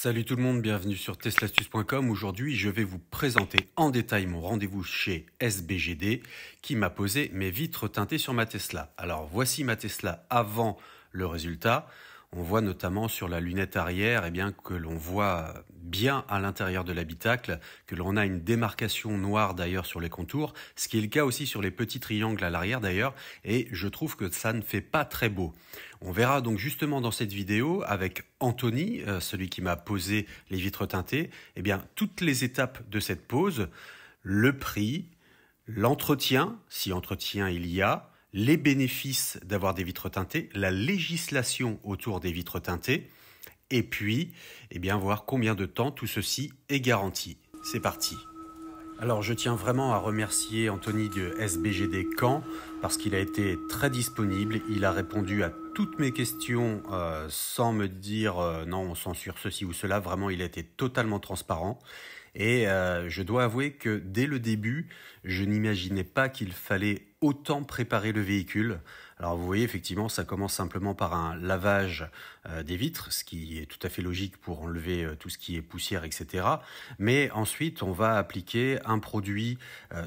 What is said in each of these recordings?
Salut tout le monde, bienvenue sur teslastuce.com. Aujourd'hui, je vais vous présenter en détail mon rendez-vous chez SBGD qui m'a posé mes vitres teintées sur ma Tesla. Alors voici ma Tesla avant le résultat. On voit notamment sur la lunette arrière que l'on voit bien à l'intérieur de l'habitacle, que l'on a une démarcation noire d'ailleurs sur les contours, ce qui est le cas aussi sur les petits triangles à l'arrière d'ailleurs, et je trouve que ça ne fait pas très beau. On verra donc justement dans cette vidéo avec Anthony, celui qui m'a posé les vitres teintées, toutes les étapes de cette pose, le prix, l'entretien, si entretien il y a, les bénéfices d'avoir des vitres teintées, la législation autour des vitres teintées, et puis voir combien de temps tout ceci est garanti. C'est parti. Alors je tiens vraiment à remercier Anthony de SBGD Caen parce qu'il a été très disponible, il a répondu à toutes mes questions sans me dire non on censure ceci ou cela, vraiment il a été totalement transparent. Et je dois avouer que dès le début, je n'imaginais pas qu'il fallait autant préparer le véhicule. Alors vous voyez, effectivement, ça commence simplement par un lavage des vitres, ce qui est tout à fait logique pour enlever tout ce qui est poussière, etc. Mais ensuite, on va appliquer un produit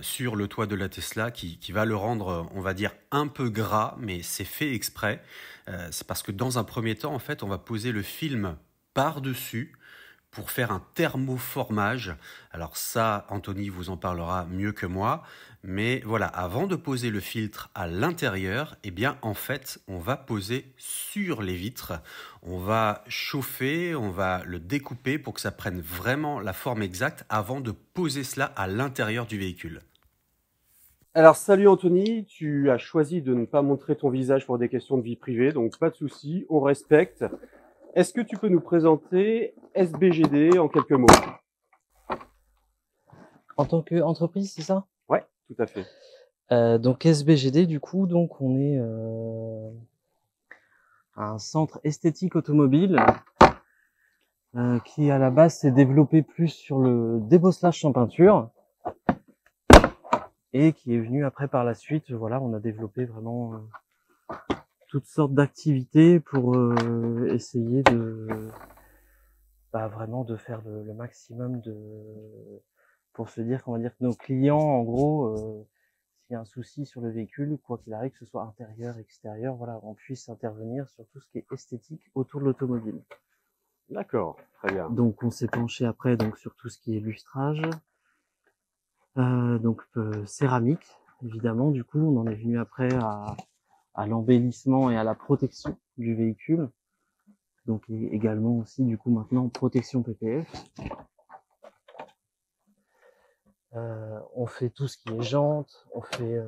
sur le toit de la Tesla qui va le rendre, on va dire, un peu gras, mais c'est fait exprès. C'est parce que dans un premier temps, en fait, on va poser le film par-dessus pour faire un thermoformage. Alors ça, Anthony vous en parlera mieux que moi. Mais voilà, avant de poser le filtre à l'intérieur, en fait, on va poser sur les vitres. On va chauffer, on va le découper pour que ça prenne vraiment la forme exacte avant de poser cela à l'intérieur du véhicule. Alors salut Anthony, tu as choisi de ne pas montrer ton visage pour des questions de vie privée, donc pas de souci, on respecte. Est-ce que tu peux nous présenter SBGD en quelques mots? En tant qu'entreprise, c'est ça? Ouais, tout à fait. Donc SBGD, du coup, donc on est un centre esthétique automobile qui à la base s'est développé plus sur le débosselage sans peinture et qui est venu après par la suite. Voilà, on a développé vraiment toutes sortes d'activités pour essayer de vraiment de faire le maximum pour se dire qu'on va dire que nos clients, en gros, s'il y a un souci sur le véhicule, quoi qu'il arrive, que ce soit intérieur, extérieur, voilà, on puisse intervenir sur tout ce qui est esthétique autour de l'automobile. D'accord, très bien. Donc on s'est penché après donc sur tout ce qui est lustrage, céramique, évidemment. Du coup, on en est venu après à l'embellissement et à la protection du véhicule. Donc également aussi du coup maintenant protection PPF. On fait tout ce qui est jantes, on fait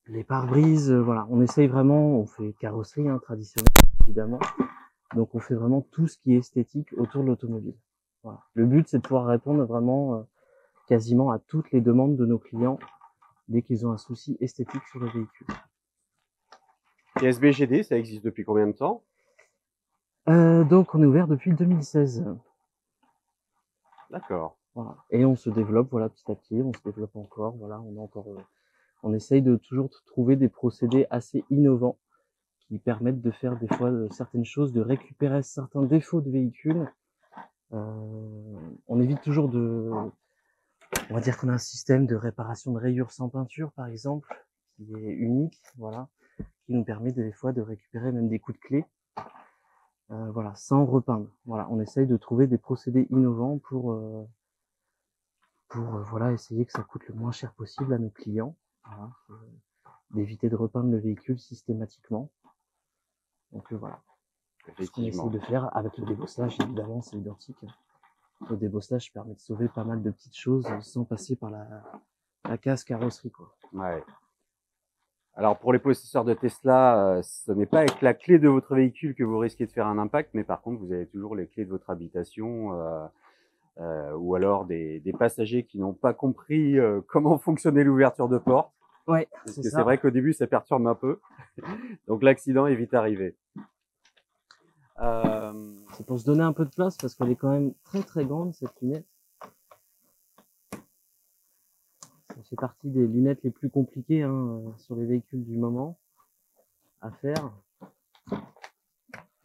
les pare-brises, voilà, on essaye vraiment, on fait carrosserie traditionnelle évidemment, donc on fait vraiment tout ce qui est esthétique autour de l'automobile. Voilà. Le but c'est de pouvoir répondre vraiment quasiment à toutes les demandes de nos clients dès qu'ils ont un souci esthétique sur le véhicule. Et SBGD, ça existe depuis combien de temps? Donc on est ouvert depuis 2016. D'accord. Voilà. Et on se développe, voilà, petit à petit, on se développe encore, voilà, on essaye de toujours trouver des procédés assez innovants qui permettent de faire des fois certaines choses, de récupérer certains défauts de véhicules. On évite toujours on va dire qu'on a un système de réparation de rayures sans peinture, par exemple, qui est unique, voilà, qui nous permet des fois de récupérer même des coups de clé, voilà, sans repeindre. Voilà, on essaye de trouver des procédés innovants pour voilà, essayer que ça coûte le moins cher possible à nos clients, voilà, d'éviter de repeindre le véhicule systématiquement. Donc voilà. Ce qu'on essaie de faire avec le débosselage, évidemment, c'est identique. Le débosselage permet de sauver pas mal de petites choses sans passer par la case carrosserie, quoi. Ouais. Alors pour les possesseurs de Tesla, ce n'est pas avec la clé de votre véhicule que vous risquez de faire un impact, mais par contre vous avez toujours les clés de votre habitation ou alors des passagers qui n'ont pas compris comment fonctionnait l'ouverture de porte. Ouais, parce que c'est vrai qu'au début ça perturbe un peu, donc l'accident est vite arrivé. C'est pour se donner un peu de place parce qu'elle est quand même très très grande cette lunette. Ça fait partie des lunettes les plus compliquées sur les véhicules du moment à faire.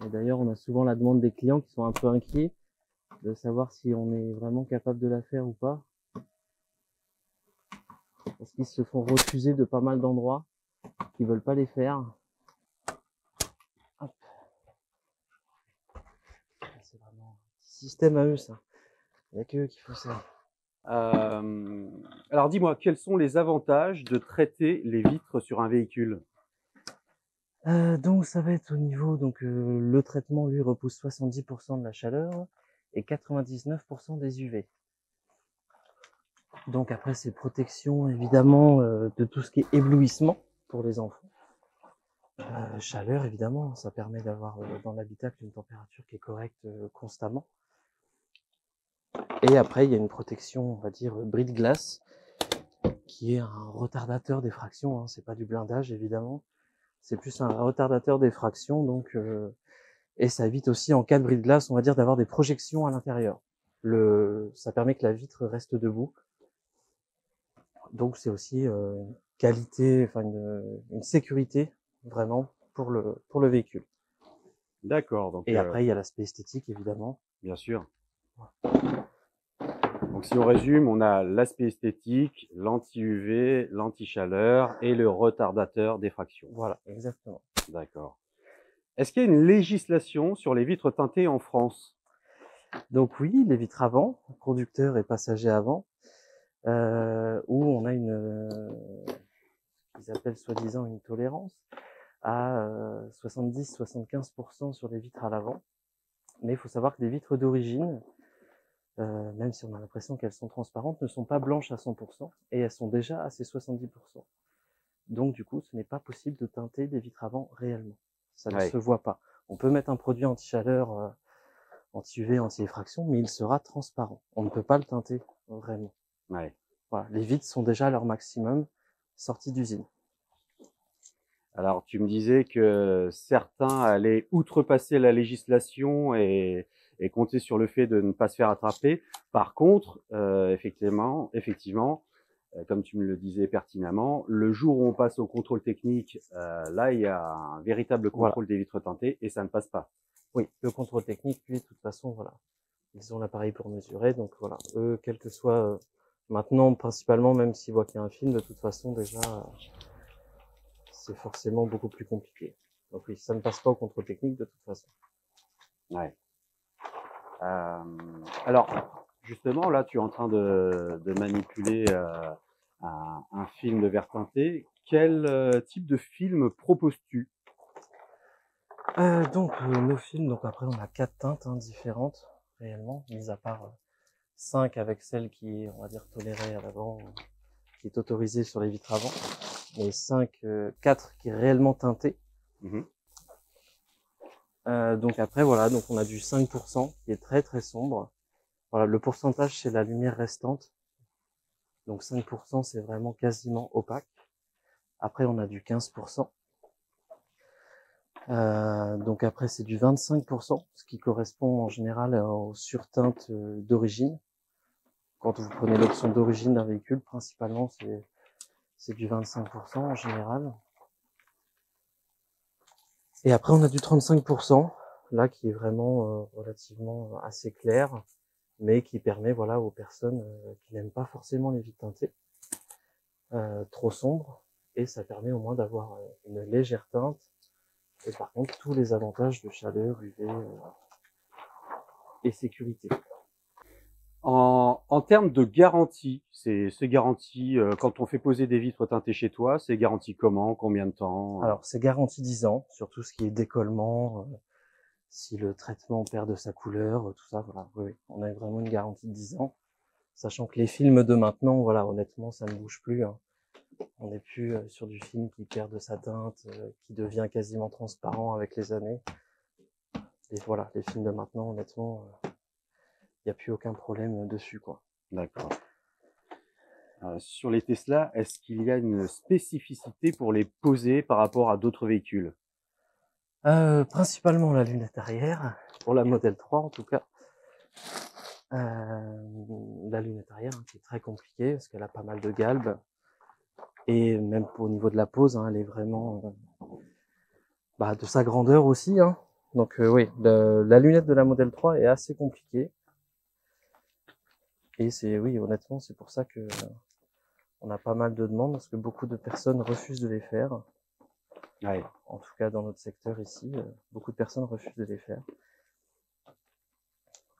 Et d'ailleurs, on a souvent la demande des clients qui sont un peu inquiets de savoir si on est vraiment capable de la faire ou pas. Parce qu'ils se font refuser de pas mal d'endroits, qui veulent pas les faire. Hop. C'est vraiment un petit système à eux, ça. Il n'y a que eux qui font ça. Alors dis-moi, quels sont les avantages de traiter les vitres sur un véhicule? Donc ça va être au niveau, le traitement lui repousse 70% de la chaleur et 99% des UV. Donc après c'est protection évidemment de tout ce qui est éblouissement pour les enfants. Chaleur évidemment, ça permet d'avoir dans l'habitacle une température qui est correcte constamment. Et après il y a une protection, on va dire bris de glace, qui est un retardateur d'effraction, hein. C'est pas du blindage évidemment. C'est plus un retardateur d'effraction, donc et ça évite aussi en cas de bris de glace, on va dire, d'avoir des projections à l'intérieur. Ça permet que la vitre reste debout. Donc c'est aussi une qualité, enfin une sécurité vraiment pour le véhicule. D'accord, donc Et après il y a l'aspect esthétique évidemment. bien sûr. Donc si on résume, on a l'aspect esthétique, l'anti-UV, l'anti-chaleur et le retardateur d'effraction. Voilà, exactement. D'accord. Est-ce qu'il y a une législation sur les vitres teintées en France? Donc oui, les vitres avant, conducteur et passager avant, où on a qu'ils appellent soi-disant une tolérance à 70-75% sur les vitres à l'avant. Mais il faut savoir que les vitres d'origine, même si on a l'impression qu'elles sont transparentes, ne sont pas blanches à 100% et elles sont déjà à ces 70%. Donc du coup, ce n'est pas possible de teinter des vitres avant réellement. Ça ne se voit pas. On peut mettre un produit anti-chaleur, anti-UV, anti-effraction, mais il sera transparent. On ne peut pas le teinter vraiment. Ouais. Voilà. Les vitres sont déjà à leur maximum sorties d'usine. Alors, tu me disais que certains allaient outrepasser la législation et compter sur le fait de ne pas se faire attraper. Par contre, effectivement, comme tu me le disais pertinemment, le jour où on passe au contrôle technique, là, il y a un véritable contrôle des vitres teintées et ça ne passe pas. Oui, le contrôle technique, lui, de toute façon, voilà, ils ont l'appareil pour mesurer, donc voilà, eux, quel que soit, maintenant, principalement, même s'ils voient qu'il y a un film, de toute façon, déjà, c'est forcément beaucoup plus compliqué. Donc oui, ça ne passe pas au contrôle technique de toute façon. Ouais. Alors, justement, là, tu es en train de manipuler un film de verre teinté. Quel type de film proposes-tu? Nos films, donc après, on a 4 teintes différentes, réellement, mis à part 5 avec celle qui est, on va dire, tolérée à l'avant, qui est autorisée sur les vitres avant, et 4 qui est réellement teintée. Donc après, voilà, donc on a du 5% qui est très très sombre. Voilà, le pourcentage, c'est la lumière restante. Donc 5%, c'est vraiment quasiment opaque. Après, on a du 15%. Donc après, c'est du 25%, ce qui correspond en général aux surteintes d'origine. Quand vous prenez l'option d'origine d'un véhicule, principalement, c'est du 25% en général. Et après, on a du 35%, là, qui est vraiment relativement assez clair, mais qui permet, voilà, aux personnes qui n'aiment pas forcément les vitres teintées, trop sombres, et ça permet au moins d'avoir une légère teinte, et par contre, tous les avantages de chaleur, UV et sécurité. En termes de garantie, c'est garanti quand on fait poser des vitres teintées chez toi, c'est garanti comment? Combien de temps? Alors, c'est garanti 10 ans, sur tout ce qui est décollement, si le traitement perd de sa couleur, tout ça, voilà. Oui, on a vraiment une garantie de 10 ans. Sachant que les films de maintenant, voilà, honnêtement, ça ne bouge plus, hein. On n'est plus sur du film qui perd de sa teinte, qui devient quasiment transparent avec les années. Et voilà, les films de maintenant, honnêtement, il n'y a plus aucun problème dessus, quoi. D'accord. Sur les Tesla, est-ce qu'il y a une spécificité pour les poser par rapport à d'autres véhicules? Principalement la lunette arrière, pour la Model 3 en tout cas. La lunette arrière, hein, qui est très compliquée parce qu'elle a pas mal de galbes. Et même au niveau de la pose, hein, elle est vraiment de sa grandeur aussi, hein. Donc oui, la lunette de la Model 3 est assez compliquée. Et oui, honnêtement, c'est pour ça que on a pas mal de demandes, parce que beaucoup de personnes refusent de les faire. Ouais. En tout cas, dans notre secteur ici, beaucoup de personnes refusent de les faire.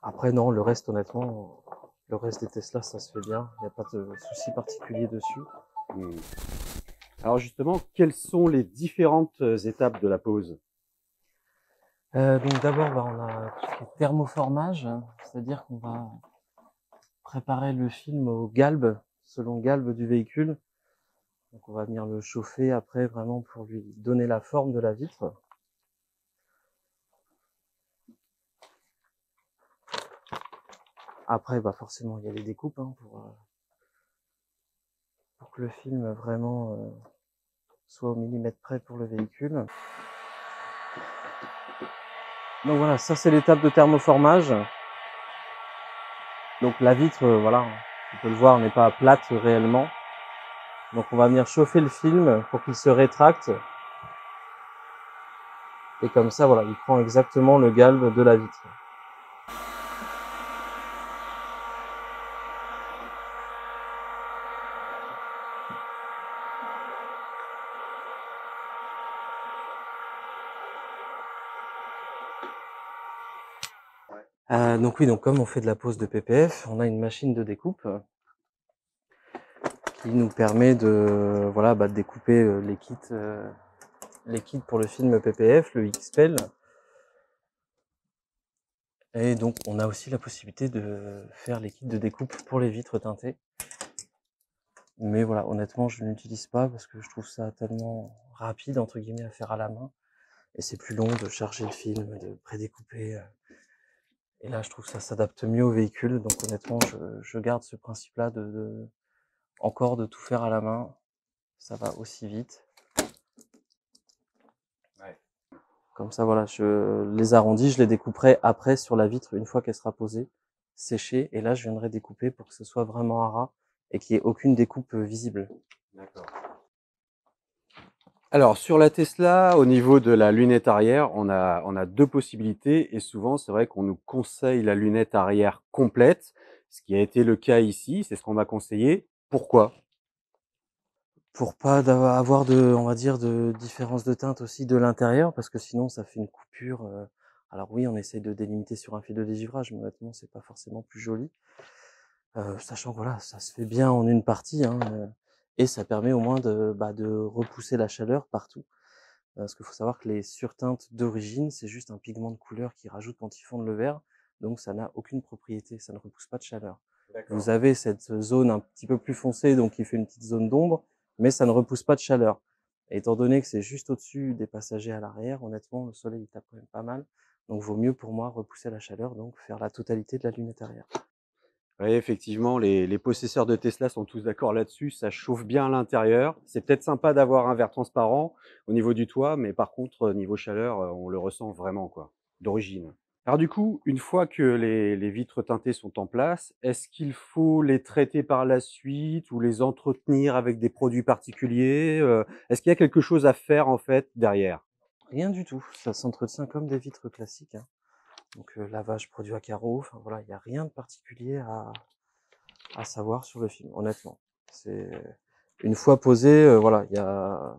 Après, non, le reste, honnêtement, le reste des Tesla, ça se fait bien. Il n'y a pas de souci particulier dessus. Mmh. Alors justement, quelles sont les différentes étapes de la pose? Donc d'abord, on a tout ce qui est thermoformage, c'est-à-dire qu'on va préparer le film au galbe, selon le galbe du véhicule. Donc on va venir le chauffer après vraiment pour lui donner la forme de la vitre. Après, forcément, il y a les découpes pour que le film vraiment soit au millimètre près pour le véhicule. Donc voilà, ça c'est l'étape de thermoformage. Donc la vitre, voilà, on peut le voir, n'est pas plate réellement. Donc on va venir chauffer le film pour qu'il se rétracte. Et comme ça, voilà, il prend exactement le galbe de la vitre. Donc oui, donc comme on fait de la pose de PPF, on a une machine de découpe qui nous permet de de découper les kits pour le film PPF, le XPEL. Et donc on a aussi la possibilité de faire les kits de découpe pour les vitres teintées. Mais voilà, honnêtement, je ne l'utilise pas parce que je trouve ça tellement rapide entre guillemets à faire à la main. Et c'est plus long de charger le film, de prédécouper. Et là, je trouve que ça s'adapte mieux au véhicule. Donc honnêtement, je garde ce principe-là encore de tout faire à la main. Ça va aussi vite. Ouais. Comme ça, voilà, je les arrondis, je les découperai après sur la vitre une fois qu'elle sera posée, séchée. Et là, je viendrai découper pour que ce soit vraiment à ras et qu'il n'y ait aucune découpe visible. D'accord. Alors sur la Tesla, au niveau de la lunette arrière, on a 2 possibilités et souvent c'est vrai qu'on nous conseille la lunette arrière complète, ce qui a été le cas ici, c'est ce qu'on m'a conseillé. Pourquoi? Pour pas avoir on va dire, de différence de teinte aussi de l'intérieur, parce que sinon ça fait une coupure. Alors oui, on essaye de délimiter sur un fil de dégivrage, mais honnêtement, c'est pas forcément plus joli. Sachant que voilà, ça se fait bien en une partie, et ça permet au moins de repousser la chaleur partout. Parce qu'il faut savoir que les surteintes d'origine, c'est juste un pigment de couleur qui rajoute quand ils fondent le verre, donc ça n'a aucune propriété, ça ne repousse pas de chaleur. Vous avez cette zone un petit peu plus foncée, donc qui fait une petite zone d'ombre, mais ça ne repousse pas de chaleur. Et étant donné que c'est juste au-dessus des passagers à l'arrière, honnêtement, le soleil il tape quand même pas mal, donc vaut mieux pour moi repousser la chaleur, donc faire la totalité de la lunette arrière. Oui, effectivement, les possesseurs de Tesla sont tous d'accord là-dessus, ça chauffe bien à l'intérieur. C'est peut-être sympa d'avoir un verre transparent au niveau du toit, mais par contre, niveau chaleur, on le ressent vraiment quoi, d'origine. Alors du coup, une fois que les vitres teintées sont en place, est-ce qu'il faut les traiter par la suite ou les entretenir avec des produits particuliers? Est-ce qu'il y a quelque chose à faire en fait derrière? Rien du tout, ça s'entretient comme des vitres classiques, Donc lavage produit à carreaux, enfin voilà, il n'y a rien de particulier à savoir sur le film, honnêtement. C'est une fois posé, voilà, il y a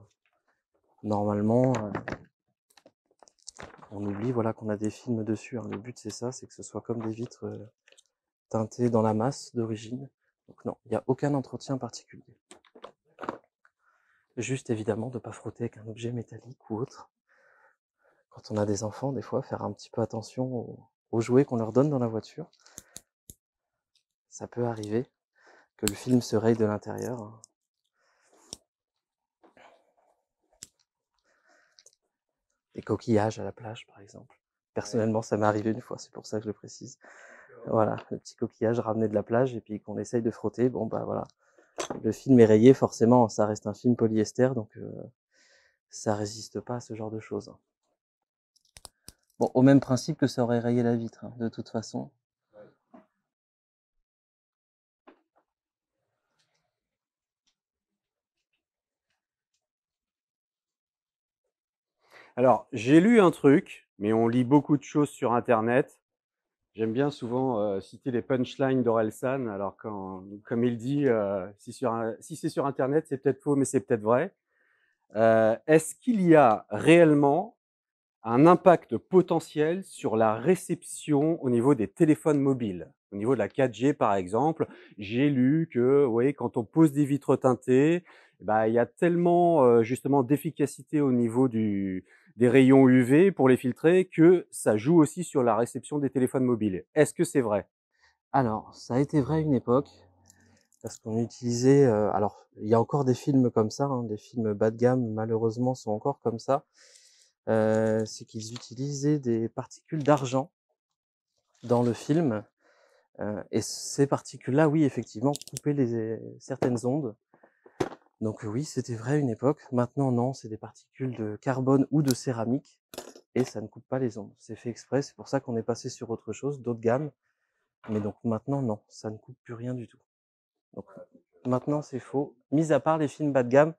normalement, on oublie voilà qu'on a des films dessus. Le but c'est ça, c'est que ce soit comme des vitres teintées dans la masse d'origine. Donc non, il n'y a aucun entretien particulier. Juste évidemment de ne pas frotter avec un objet métallique ou autre. Quand on a des enfants, des fois, faire un petit peu attention aux jouets qu'on leur donne dans la voiture. Ça peut arriver que le film se raye de l'intérieur. Des coquillages à la plage, par exemple. Personnellement, ça m'est arrivé une fois, c'est pour ça que je le précise. Voilà, le petit coquillage ramené de la plage et puis qu'on essaye de frotter. Bon, voilà. Le film est rayé, forcément, ça reste un film polyester, donc ça résiste pas à ce genre de choses. Bon, au même principe que ça aurait rayé la vitre, de toute façon. Alors, j'ai lu un truc, mais on lit beaucoup de choses sur internet. J'aime bien souvent, citer les punchlines d'Orelsan. Alors comme il dit, si c'est sur internet, c'est peut-être faux, mais c'est peut-être vrai. Est-ce qu'il y a réellement un impact potentiel sur la réception au niveau des téléphones mobiles? Au niveau de la 4G, par exemple, j'ai lu que, oui, quand on pose des vitres teintées, bah, il y a tellement, justement d'efficacité au niveau des rayons UV pour les filtrer, que ça joue aussi sur la réception des téléphones mobiles. Est-ce que c'est vrai? Alors, ça a été vrai à une époque, parce qu'on utilisait, alors il y a encore des films comme ça, hein, des films bas de gamme malheureusement sont encore comme ça. C'est qu'ils utilisaient des particules d'argent dans le film, et ces particules-là, oui, effectivement, coupaient certaines ondes. Donc oui, c'était vrai à une époque. Maintenant, non, c'est des particules de carbone ou de céramique et ça ne coupe pas les ondes. C'est fait exprès, c'est pour ça qu'on est passé sur autre chose, d'autres gammes. Mais donc maintenant, non, ça ne coupe plus rien du tout. Donc maintenant, c'est faux. Mis à part les films bas de gamme,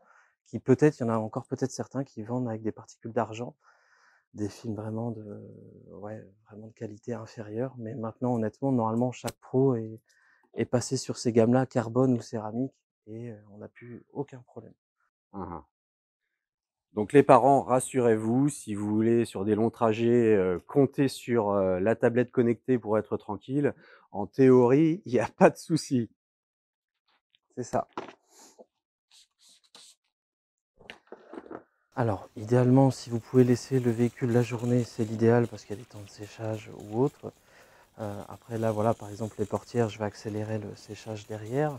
qui peut-être, il y en a encore peut-être certains qui vendent avec des particules d'argent, des films vraiment ouais, vraiment de qualité inférieure. Mais maintenant, honnêtement, normalement, chaque pro est passé sur ces gammes-là, carbone ou céramique, et on n'a plus aucun problème. Mmh. Donc les parents, rassurez-vous, si vous voulez sur des longs trajets, compter sur, la tablette connectée pour être tranquille, en théorie, il y a pas de souci. C'est ça. Alors, idéalement, si vous pouvez laisser le véhicule la journée, c'est l'idéal parce qu'il y a des temps de séchage ou autre. Après, là, voilà, par exemple, les portières, je vais accélérer le séchage derrière.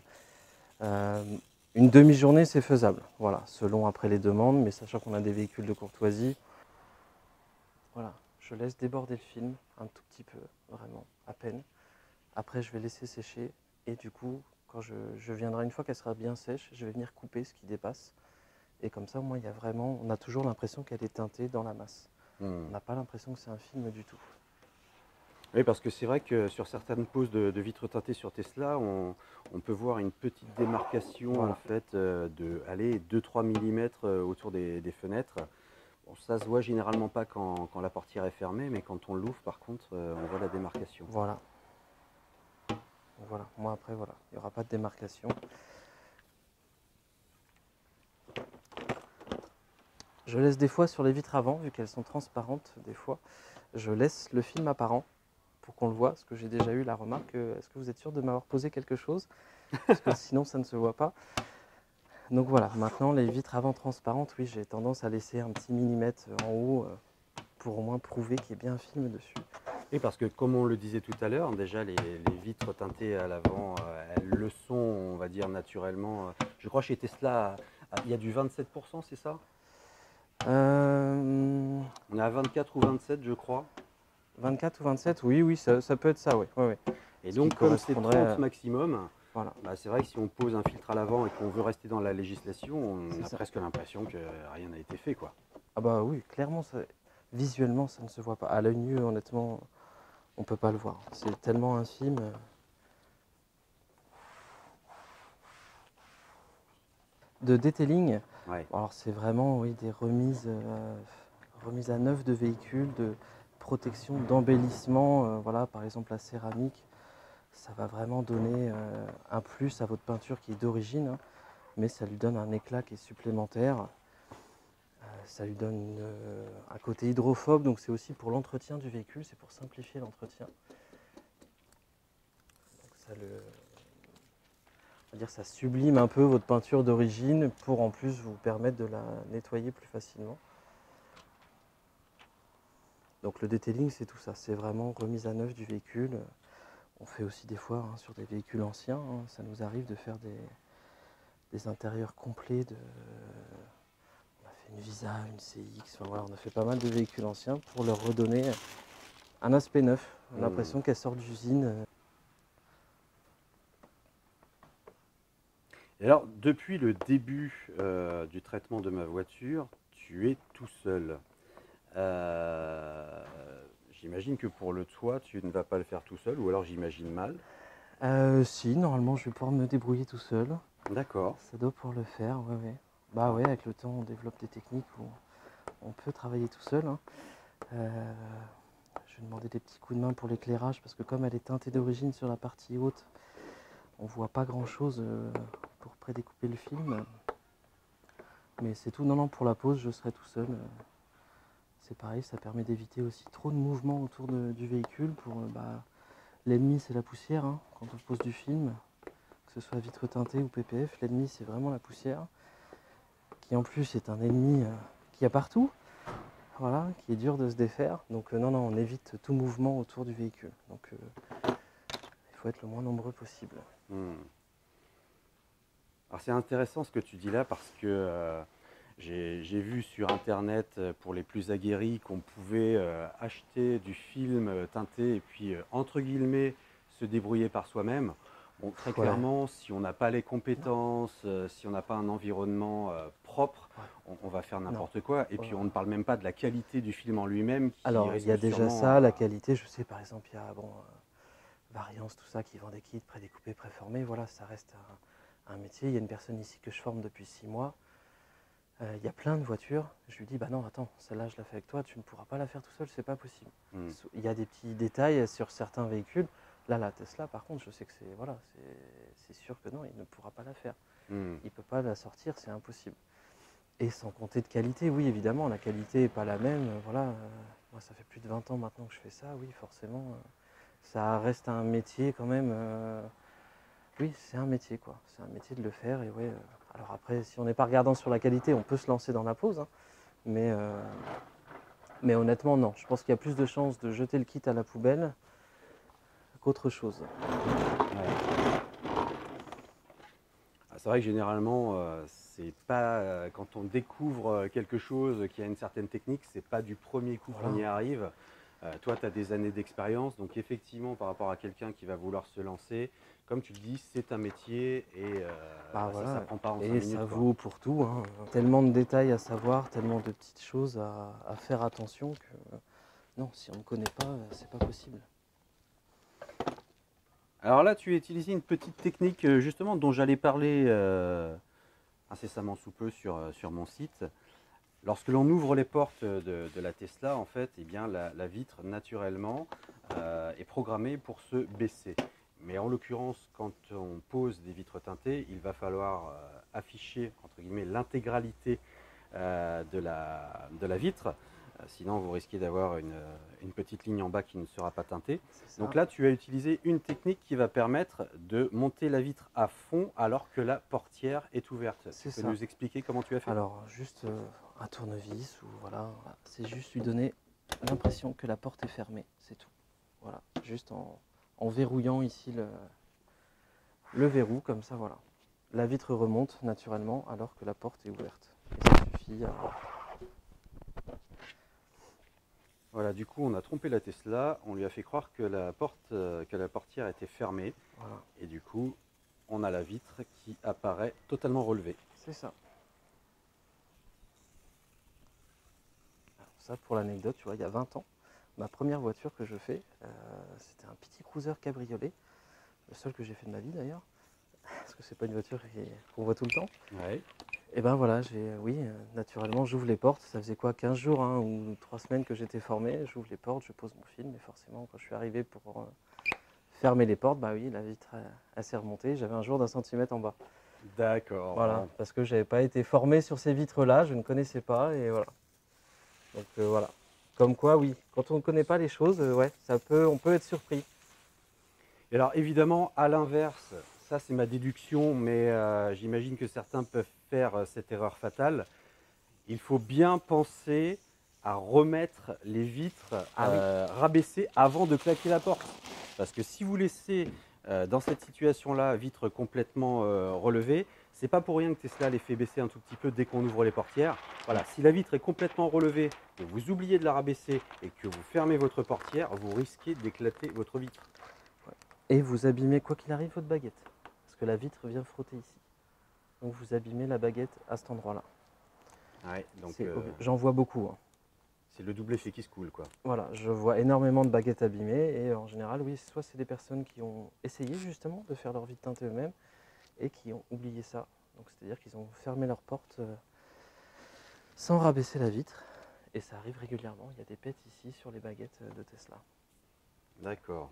Une demi-journée, c'est faisable, voilà, selon après les demandes, mais sachant qu'on a des véhicules de courtoisie, voilà, je laisse déborder le film un tout petit peu, vraiment, à peine. Après, je vais laisser sécher et du coup, quand je viendrai, une fois qu'elle sera bien sèche, je vais venir couper ce qui dépasse. Et comme ça, au moins, il y a vraiment, on a toujours l'impression qu'elle est teintée dans la masse. On Mmh. n'a pas l'impression que c'est un film du tout. Oui, parce que c'est vrai que sur certaines poses de vitres teintées sur Tesla, on peut voir une petite démarcation en Voilà. fait, de allez 2-3 millimètres, autour des fenêtres. Bon, ça se voit généralement pas quand la portière est fermée, mais quand on l'ouvre par contre, on voit la démarcation. Voilà. Voilà. Moi, après, voilà, il n'y aura pas de démarcation. Je laisse des fois sur les vitres avant, vu qu'elles sont transparentes, des fois, je laisse le film apparent pour qu'on le voit, parce que j'ai déjà eu la remarque, est-ce que vous êtes sûr de m'avoir posé quelque chose? Parce que sinon ça ne se voit pas. Donc voilà, maintenant les vitres avant transparentes, oui, j'ai tendance à laisser un petit millimètre en haut pour au moins prouver qu'il y a bien un film dessus. Et parce que comme on le disait tout à l'heure, déjà les vitres teintées à l'avant, elles le sont, on va dire naturellement. Je crois chez Tesla, il y a du 27%, c'est ça? Euh, On est à 24 ou 27, je crois. 24 ou 27, oui, oui, ça peut être ça, oui. Oui, oui. Et Ce qui donc, comme c'est correspondrait 30 maximum, voilà, bah, c'est vrai que si on pose un filtre à l'avant et qu'on veut rester dans la législation, on c'est a ça. presque l'impression que rien n'a été fait, quoi. Ah bah oui, clairement, visuellement, ça ne se voit pas. À l'œil nu, honnêtement, on peut pas le voir. C'est tellement infime. De detailing, Ouais. alors c'est vraiment oui, des remises à neuf de véhicules, de protection, d'embellissement. Voilà, par exemple la céramique, ça va vraiment donner un plus à votre peinture qui est d'origine, hein, mais ça lui donne un éclat qui est supplémentaire. Ça lui donne un côté hydrophobe, donc c'est aussi pour l'entretien du véhicule, c'est pour simplifier l'entretien. Donc ça on va dire, ça sublime un peu votre peinture d'origine pour en plus vous permettre de la nettoyer plus facilement. Donc le detailing, c'est tout ça, c'est vraiment remise à neuf du véhicule. On fait aussi des fois hein, sur des véhicules anciens, hein, ça nous arrive de faire des intérieurs complets. On a fait une Visa, une CX, enfin, voilà, on a fait pas mal de véhicules anciens pour leur redonner un aspect neuf, l'impression qu'elles sortent d'usine. Et alors, depuis le début du traitement de ma voiture, tu es tout seul. J'imagine que pour le toit, tu ne vas pas le faire tout seul, ou alors j'imagine mal. Si, normalement je vais pouvoir me débrouiller tout seul. D'accord. Ça doit pouvoir le faire, ouais, ouais. Bah ouais, avec le temps on développe des techniques où on peut travailler tout seul, hein. Je vais demander des petits coups de main pour l'éclairage parce que comme elle est teintée d'origine sur la partie haute, on voit pas grand chose pour prédécouper le film. Mais c'est tout. Non, non, pour la pose, je serai tout seul. C'est pareil, ça permet d'éviter aussi trop de mouvements autour du véhicule. L'ennemi, c'est la poussière hein, quand on pose du film, que ce soit vitre teintée ou PPF. L'ennemi, c'est vraiment la poussière, qui en plus est un ennemi qu'il y a partout. Voilà, qui est dur de se défaire. Donc non, non, on évite tout mouvement autour du véhicule. Donc il faut être le moins nombreux possible. Alors c'est intéressant ce que tu dis là parce que j'ai vu sur internet pour les plus aguerris qu'on pouvait acheter du film teinté et puis entre guillemets se débrouiller par soi-même. Bon, très clairement, si on n'a pas les compétences, si on n'a pas un environnement propre, on va faire n'importe quoi. Et puis on ne parle même pas de la qualité du film en lui-même. Alors il y a déjà ça, la qualité, je sais par exemple, il y a Variance, tout ça, qui vend des kits prédécoupés, préformés, voilà, ça reste un métier. Il y a une personne ici que je forme depuis 6 mois. Il y a plein de voitures. Je lui dis, bah non, attends, celle-là, je la fais avec toi, tu ne pourras pas la faire tout seul, c'est pas possible. Il y a des petits détails sur certains véhicules. Là, la Tesla, par contre, je sais que c'est sûr que non, il ne pourra pas la faire. Il ne peut pas la sortir, c'est impossible. Et sans compter de qualité, oui, évidemment, la qualité n'est pas la même. Voilà, moi, ça fait plus de 20 ans maintenant que je fais ça, oui, forcément. Ça reste un métier quand même. Oui, c'est un métier, quoi. C'est un métier de le faire. Et ouais, alors après, si on n'est pas regardant sur la qualité, on peut se lancer dans la pose. Hein, mais honnêtement, non. Je pense qu'il y a plus de chances de jeter le kit à la poubelle qu'autre chose. C'est vrai que généralement, c'est pas quand on découvre quelque chose qui a une certaine technique, c'est pas du premier coup qu'on y arrive. Toi, tu as des années d'expérience, donc effectivement, par rapport à quelqu'un qui va vouloir se lancer, comme tu le dis, c'est un métier et ça ne s'apprend pas en 5 minutes. Et ça vaut pour tout. Hein. Tellement de détails à savoir, tellement de petites choses à faire attention que non, si on ne connaît pas, c'est pas possible. Alors là, tu as utilisé une petite technique justement dont j'allais parler incessamment sous peu sur mon site. Lorsque l'on ouvre les portes de la Tesla, en fait, eh bien, la vitre, naturellement, est programmée pour se baisser. Mais en l'occurrence, quand on pose des vitres teintées, il va falloir afficher, entre guillemets, l'intégralité de la vitre. Sinon, vous risquez d'avoir une petite ligne en bas qui ne sera pas teintée. Donc là, tu as utilisé une technique qui va permettre de monter la vitre à fond alors que la portière est ouverte. Tu peux nous expliquer comment tu as fait? Alors, juste un tournevis, ou voilà, c'est juste lui donner l'impression que la porte est fermée, c'est tout. Voilà, juste en verrouillant ici le verrou, comme ça, voilà. La vitre remonte naturellement alors que la porte est ouverte. Et ça suffit à... Voilà, du coup, on a trompé la Tesla, on lui a fait croire que la portière était fermée. Voilà. Et du coup, on a la vitre qui apparaît totalement relevée. C'est ça. Alors ça, pour l'anecdote, tu vois, il y a 20 ans, ma première voiture que je fais, c'était un petit cruiser cabriolet, le seul que j'ai fait de ma vie d'ailleurs, parce que c'est pas une voiture qu'on voit tout le temps. Ouais. Et ben voilà, naturellement, j'ouvre les portes. Ça faisait quoi, 15 jours hein, ou 3 semaines que j'étais formé. J'ouvre les portes, je pose mon film. Et forcément, quand je suis arrivé pour fermer les portes, bah oui, la vitre, elle s'est remontée. J'avais un jour d'1 centimètre en bas. D'accord. Voilà, parce que j'avais pas été formé sur ces vitres-là, je ne connaissais pas. Et voilà. Donc voilà. Comme quoi, oui, quand on ne connaît pas les choses, ouais, on peut être surpris. Et alors évidemment, à l'inverse, ça c'est ma déduction, mais j'imagine que certains peuvent faire cette erreur fatale. Il faut bien penser à remettre les vitres rabaissées avant de claquer la porte. Parce que si vous laissez dans cette situation-là vitres complètement relevées, c'est pas pour rien que Tesla les fait baisser un tout petit peu dès qu'on ouvre les portières. Voilà, si la vitre est complètement relevée, que vous oubliez de la rabaisser et que vous fermez votre portière, vous risquez d'éclater votre vitre. Et vous abîmez quoi qu'il arrive votre baguette. Parce que la vitre vient frotter ici. Donc vous abîmez la baguette à cet endroit-là. Ouais, donc j'en vois beaucoup. Hein. C'est le double effet qui se coule, quoi. Voilà, je vois énormément de baguettes abîmées et en général, oui, soit c'est des personnes qui ont essayé justement de faire leur vitre teintée eux-mêmes et qui ont oublié ça. Donc c'est-à-dire qu'ils ont fermé leur porte sans rabaisser la vitre Et ça arrive régulièrement, il y a des pets ici sur les baguettes de Tesla. D'accord.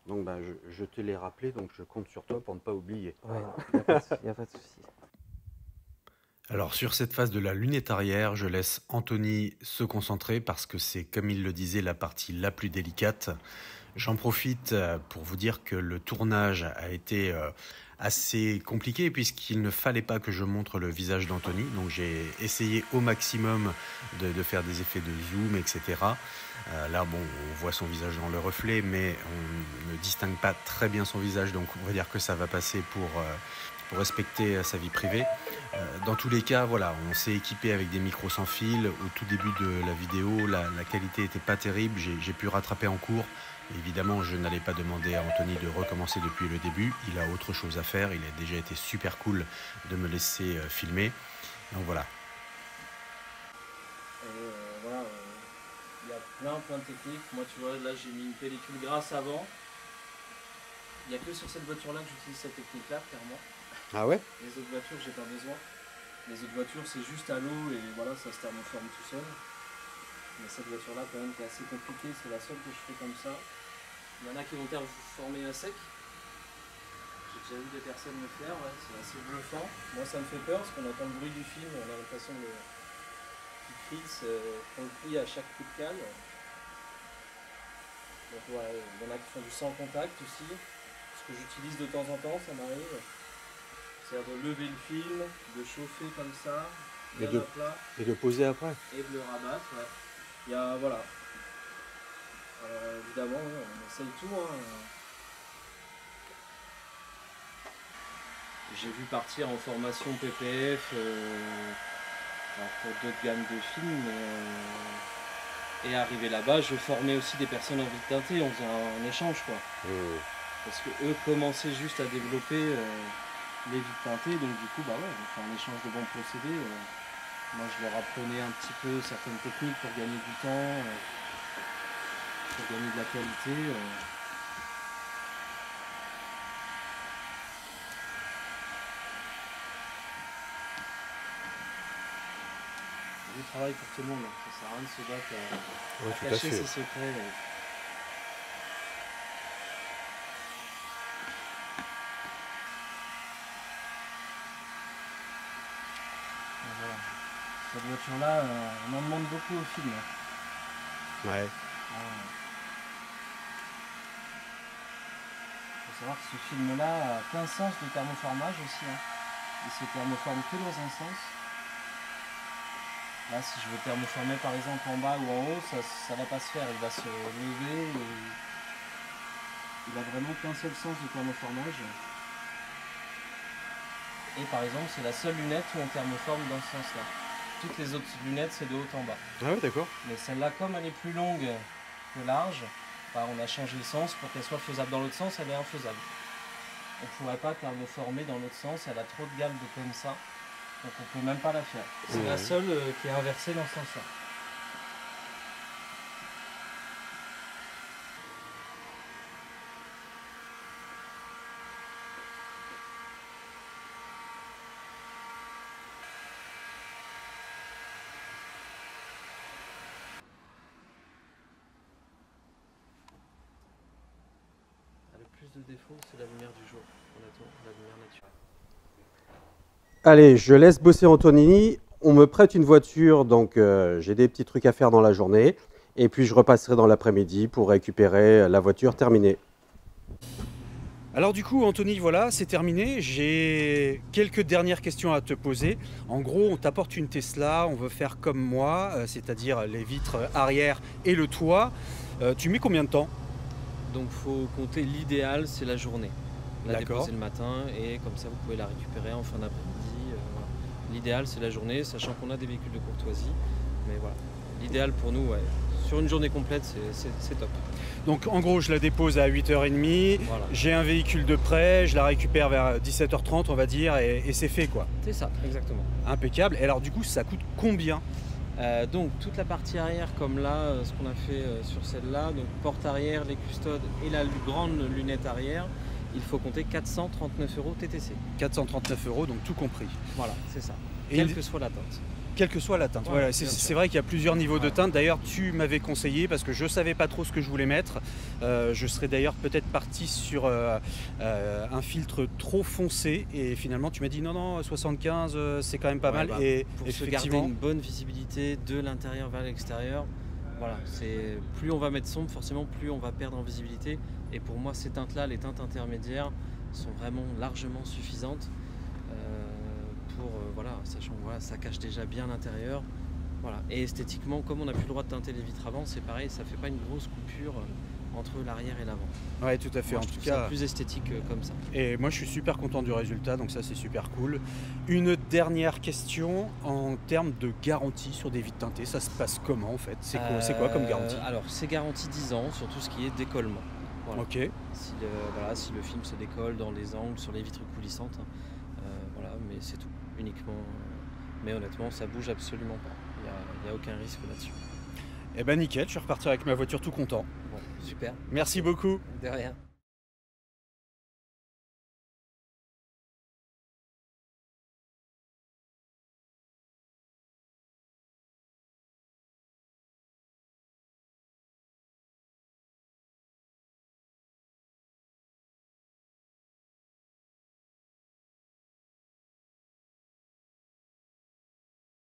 Donc ben, je te l'ai rappelé, donc je compte sur toi pour ne pas oublier. Ouais, il n'y a pas de souci. Alors sur cette phase de la lunette arrière, je laisse Anthony se concentrer parce que c'est, comme il le disait, la partie la plus délicate. J'en profite pour vous dire que le tournage a été assez compliqué puisqu'il ne fallait pas que je montre le visage d'Anthony. Donc j'ai essayé au maximum de faire des effets de zoom, etc. Là, bon, on voit son visage dans le reflet, mais on ne distingue pas très bien son visage. Donc on va dire que ça va passer pour respecter sa vie privée. Dans tous les cas, voilà, on s'est équipé avec des micros sans fil. Au tout début de la vidéo, la qualité n'était pas terrible. J'ai pu rattraper en cours. Évidemment, je n'allais pas demander à Anthony de recommencer depuis le début. Il a autre chose à faire. Il a déjà été super cool de me laisser filmer. Donc voilà. Voilà, il y a plein de techniques. Moi, tu vois, là, j'ai mis une pellicule grasse avant. Il n'y a que sur cette voiture-là que j'utilise cette technique-là, clairement. Ah ouais? Les autres voitures, j'ai pas besoin. Les autres voitures, c'est juste à l'eau et voilà, ça se thermoforme tout seul. Mais cette voiture-là, quand même, qui est assez compliquée, c'est la seule que je fais comme ça. Il y en a qui vont thermoformer à sec. J'ai déjà vu des personnes le faire, ouais, c'est assez bluffant. Moi, ça me fait peur parce qu'on entend le bruit du film, on a l'impression qu'il crie, qu'on le plie à chaque coup de canne. Donc voilà, il y en a qui font du sans contact aussi. Ce que j'utilise de temps en temps, ça m'arrive. C'est-à-dire de lever le film, de chauffer comme ça, Et bien à plat, de poser après. et de le rabattre. Ouais. Il y a, voilà. Alors évidemment, on essaye tout. J'ai vu partir en formation PPF pour d'autres gammes de films. Et arrivé là-bas, je formais aussi des personnes en vie de teinter, on faisait un échange quoi. Parce que eux commençaient juste à développer les vies teintées, donc du coup bah ouais, on fait un échange de bons procédés. Moi je leur apprenais un petit peu certaines techniques pour gagner du temps, pour gagner de la qualité. Du travail pour tout le monde, ça sert à rien de se battre à cacher ses secrets. Voilà. Cette voiture-là, on en demande beaucoup au film. Ouais. Il faut savoir que ce film-là a plein sens de thermoformage aussi. Il se thermoforme que dans un sens. Là, si je veux thermoformer par exemple en bas ou en haut, ça va pas se faire. Il va se lever. Il a vraiment qu'un seul sens de thermoformage. Et par exemple, c'est la seule lunette où on thermoforme dans ce sens-là. Toutes les autres lunettes, c'est de haut en bas. Ah ouais, d'accord. Mais celle-là, comme elle est plus longue que large, bah, on a changé le sens pour qu'elle soit faisable dans l'autre sens, elle est infaisable. On ne pourrait pas thermoformer dans l'autre sens, elle a trop de gammes de comme ça, donc on ne peut même pas la faire. C'est la seule qui est inversée dans ce sens-là. De défaut, c'est la lumière du jour, honnêtement, la lumière naturelle. Allez, je laisse bosser Anthony. On me prête une voiture, donc j'ai des petits trucs à faire dans la journée. Et puis je repasserai dans l'après-midi pour récupérer la voiture terminée. Alors du coup, Anthony, voilà, c'est terminé. J'ai quelques dernières questions à te poser. En gros, on t'apporte une Tesla, on veut faire comme moi, c'est-à-dire les vitres arrière et le toit. Tu mets combien de temps ? Donc il faut compter l'idéal, c'est la journée. La déposer le matin et comme ça vous pouvez la récupérer en fin d'après-midi. Voilà. L'idéal c'est la journée, sachant qu'on a des véhicules de courtoisie. Mais voilà, l'idéal pour nous, ouais, sur une journée complète, c'est top. Donc en gros, je la dépose à 8h30, voilà. J'ai un véhicule de prêt, je la récupère vers 17h30 on va dire et c'est fait quoi. C'est ça, exactement. Impeccable. Et alors du coup, ça coûte combien ? Donc toute la partie arrière comme là, ce qu'on a fait sur celle-là, donc porte arrière, les custodes et la grande lunette arrière, il faut compter 439 € TTC. 439 €, donc tout compris. Voilà, c'est ça. Et Quelle que soit la teinte. Quelle que soit la teinte. Ouais, Voilà, bien c'est sûr. vrai qu'il y a plusieurs niveaux de Ouais. teinte. D'ailleurs, tu m'avais conseillé parce que je savais pas trop ce que je voulais mettre. Je serais d'ailleurs peut-être parti sur un filtre trop foncé et finalement tu m'as dit non 75 c'est quand même pas Ouais, mal bah, et pour se garder effectivement une bonne visibilité de l'intérieur vers l'extérieur, voilà, c'est plus on va mettre sombre, forcément plus on va perdre en visibilité. Et pour moi, ces teintes-là, les teintes intermédiaires, sont vraiment largement suffisantes pour voilà, sachant que voilà, ça cache déjà bien l'intérieur. Voilà. Et esthétiquement, comme on n'a plus le droit de teinter les vitres avant, c'est pareil, ça fait pas une grosse coupure entre l'arrière et l'avant. ouais tout à fait. Moi, En je tout trouve cas, ça plus esthétique comme ça. et moi je suis super content du résultat, donc ça c'est super cool. Une dernière question en termes de garantie sur des vitres teintées, ça se passe comment en fait? C'est quoi comme garantie? Alors, c'est garanti 10 ans sur tout ce qui est décollement. Voilà. Ok. Si le film se décolle dans les angles, sur les vitres coulissantes, voilà, mais c'est tout, uniquement. Mais honnêtement, ça bouge absolument pas. Il y a aucun risque là-dessus. Eh ben nickel, je suis reparti avec ma voiture tout content. Bon, super. Merci beaucoup. De rien.